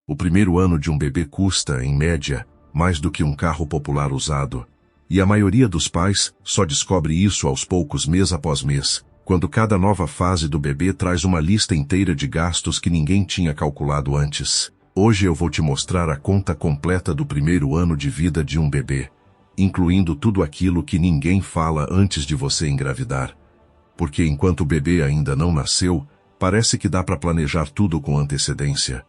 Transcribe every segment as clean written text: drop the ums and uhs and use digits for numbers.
O primeiro ano de um bebê custa, em média, mais do que um carro popular usado. E a maioria dos pais só descobre isso aos poucos mês após mês, quando cada nova fase do bebê traz uma lista inteira de gastos que ninguém tinha calculado antes. Hoje eu vou te mostrar a conta completa do primeiro ano de vida de um bebê, incluindo tudo aquilo que ninguém fala antes de você engravidar. Porque enquanto o bebê ainda não nasceu, parece que dá para planejar tudo com antecedência.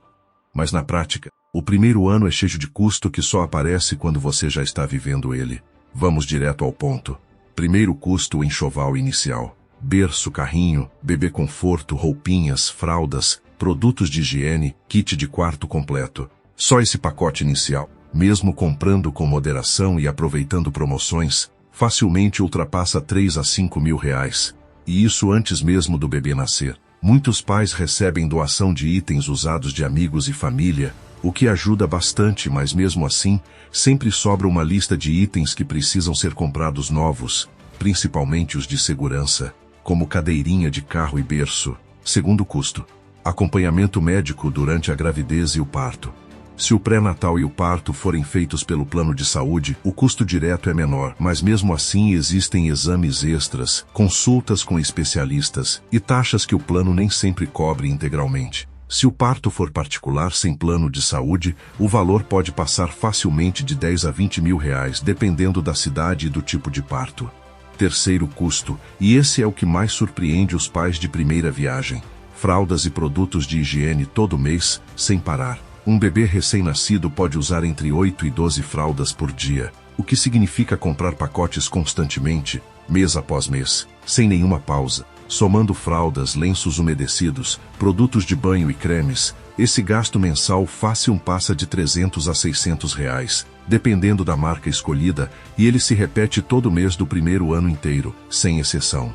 Mas na prática, o primeiro ano é cheio de custo que só aparece quando você já está vivendo ele. Vamos direto ao ponto. Primeiro custo, o enxoval inicial. Berço, carrinho, bebê conforto, roupinhas, fraldas, produtos de higiene, kit de quarto completo. Só esse pacote inicial, mesmo comprando com moderação e aproveitando promoções, facilmente ultrapassa 3 a 5 mil reais. E isso antes mesmo do bebê nascer. Muitos pais recebem doação de itens usados de amigos e família, o que ajuda bastante, mas mesmo assim, sempre sobra uma lista de itens que precisam ser comprados novos, principalmente os de segurança, como cadeirinha de carro e berço. Segundo custo, acompanhamento médico durante a gravidez e o parto. Se o pré-natal e o parto forem feitos pelo plano de saúde, o custo direto é menor, mas mesmo assim existem exames extras, consultas com especialistas e taxas que o plano nem sempre cobre integralmente. Se o parto for particular sem plano de saúde, o valor pode passar facilmente de 10 a 20 mil reais, dependendo da cidade e do tipo de parto. Terceiro custo, e esse é o que mais surpreende os pais de primeira viagem: fraldas e produtos de higiene todo mês, sem parar. Um bebê recém-nascido pode usar entre 8 e 12 fraldas por dia, o que significa comprar pacotes constantemente, mês após mês, sem nenhuma pausa. Somando fraldas, lenços umedecidos, produtos de banho e cremes, esse gasto mensal fácil passa de 300 a 600 reais, dependendo da marca escolhida, e ele se repete todo mês do primeiro ano inteiro, sem exceção.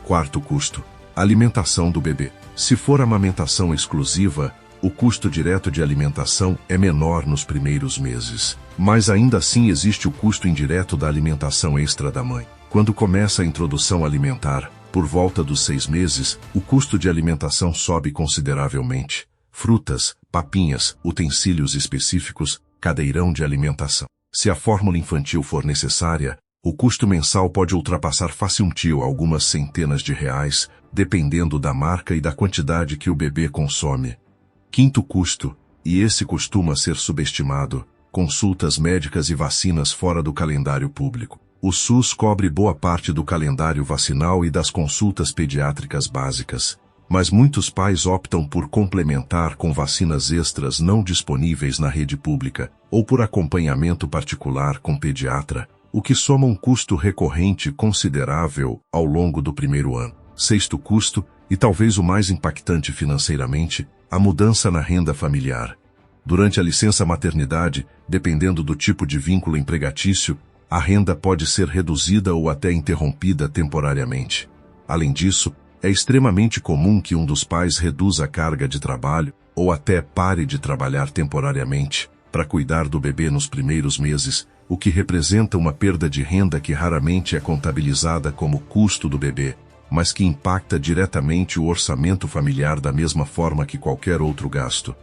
Quarto custo: alimentação do bebê. Se for amamentação exclusiva, o custo direto de alimentação é menor nos primeiros meses. Mas ainda assim existe o custo indireto da alimentação extra da mãe. Quando começa a introdução alimentar, por volta dos 6 meses, o custo de alimentação sobe consideravelmente. Frutas, papinhas, utensílios específicos, cadeirão de alimentação. Se a fórmula infantil for necessária, o custo mensal pode ultrapassar facilmente algumas centenas de reais, dependendo da marca e da quantidade que o bebê consome. Quinto custo, e esse costuma ser subestimado: consultas médicas e vacinas fora do calendário público. O SUS cobre boa parte do calendário vacinal e das consultas pediátricas básicas, mas muitos pais optam por complementar com vacinas extras não disponíveis na rede pública, ou por acompanhamento particular com pediatra, o que soma um custo recorrente considerável ao longo do primeiro ano. Sexto custo, e talvez o mais impactante financeiramente, a mudança na renda familiar. Durante a licença maternidade, dependendo do tipo de vínculo empregatício, a renda pode ser reduzida ou até interrompida temporariamente. Além disso, é extremamente comum que um dos pais reduza a carga de trabalho, ou até pare de trabalhar temporariamente, para cuidar do bebê nos primeiros meses, o que representa uma perda de renda que raramente é contabilizada como custo do bebê, mas que impacta diretamente o orçamento familiar da mesma forma que qualquer outro gasto.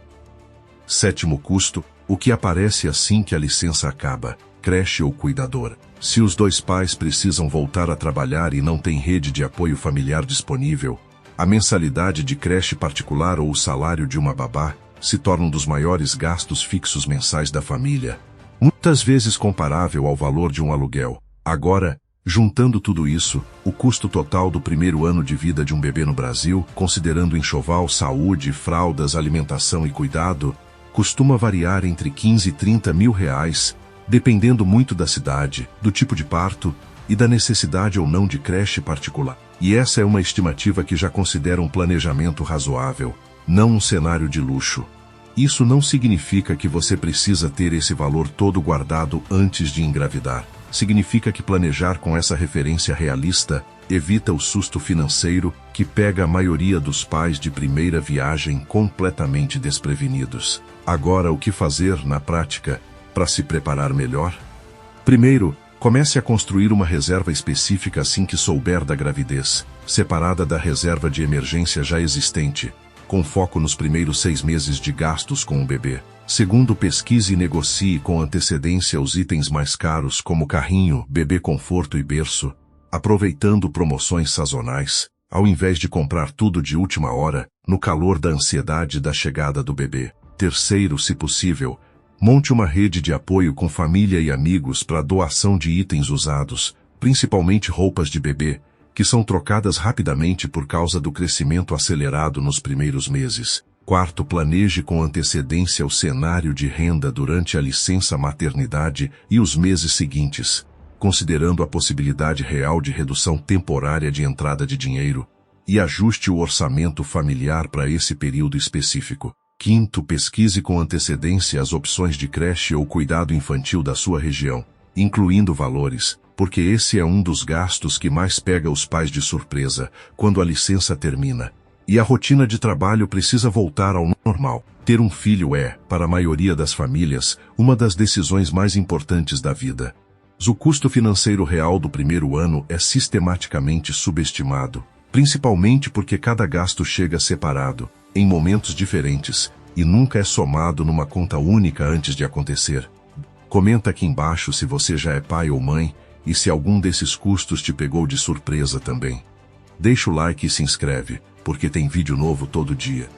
Sétimo custo, o que aparece assim que a licença acaba: creche ou cuidadora. Se os dois pais precisam voltar a trabalhar e não têm rede de apoio familiar disponível, a mensalidade de creche particular ou o salário de uma babá se torna um dos maiores gastos fixos mensais da família, muitas vezes comparável ao valor de um aluguel. Agora, juntando tudo isso, o custo total do primeiro ano de vida de um bebê no Brasil, considerando enxoval, saúde, fraldas, alimentação e cuidado, costuma variar entre 15 e 30 mil reais, dependendo muito da cidade, do tipo de parto e da necessidade ou não de creche particular. E essa é uma estimativa que já considera um planejamento razoável, não um cenário de luxo. Isso não significa que você precisa ter esse valor todo guardado antes de engravidar. Significa que planejar com essa referência realista evita o susto financeiro que pega a maioria dos pais de primeira viagem completamente desprevenidos. Agora, o que fazer na prática para se preparar melhor? Primeiro, comece a construir uma reserva específica assim que souber da gravidez, separada da reserva de emergência já existente, com foco nos primeiros 6 meses de gastos com o bebê. Segundo, pesquise e negocie com antecedência os itens mais caros como carrinho, bebê conforto e berço, aproveitando promoções sazonais, ao invés de comprar tudo de última hora, no calor da ansiedade da chegada do bebê. Terceiro, se possível, monte uma rede de apoio com família e amigos para doação de itens usados, principalmente roupas de bebê, que são trocadas rapidamente por causa do crescimento acelerado nos primeiros meses. Quarto, planeje com antecedência o cenário de renda durante a licença maternidade e os meses seguintes, considerando a possibilidade real de redução temporária de entrada de dinheiro, e ajuste o orçamento familiar para esse período específico. Quinto, pesquise com antecedência as opções de creche ou cuidado infantil da sua região, incluindo valores, porque esse é um dos gastos que mais pega os pais de surpresa quando a licença termina. E a rotina de trabalho precisa voltar ao normal. Ter um filho é, para a maioria das famílias, uma das decisões mais importantes da vida. O custo financeiro real do primeiro ano é sistematicamente subestimado, principalmente porque cada gasto chega separado, em momentos diferentes, e nunca é somado numa conta única antes de acontecer. Comenta aqui embaixo se você já é pai ou mãe, e se algum desses custos te pegou de surpresa também. Deixa o like e se inscreve, porque tem vídeo novo todo dia.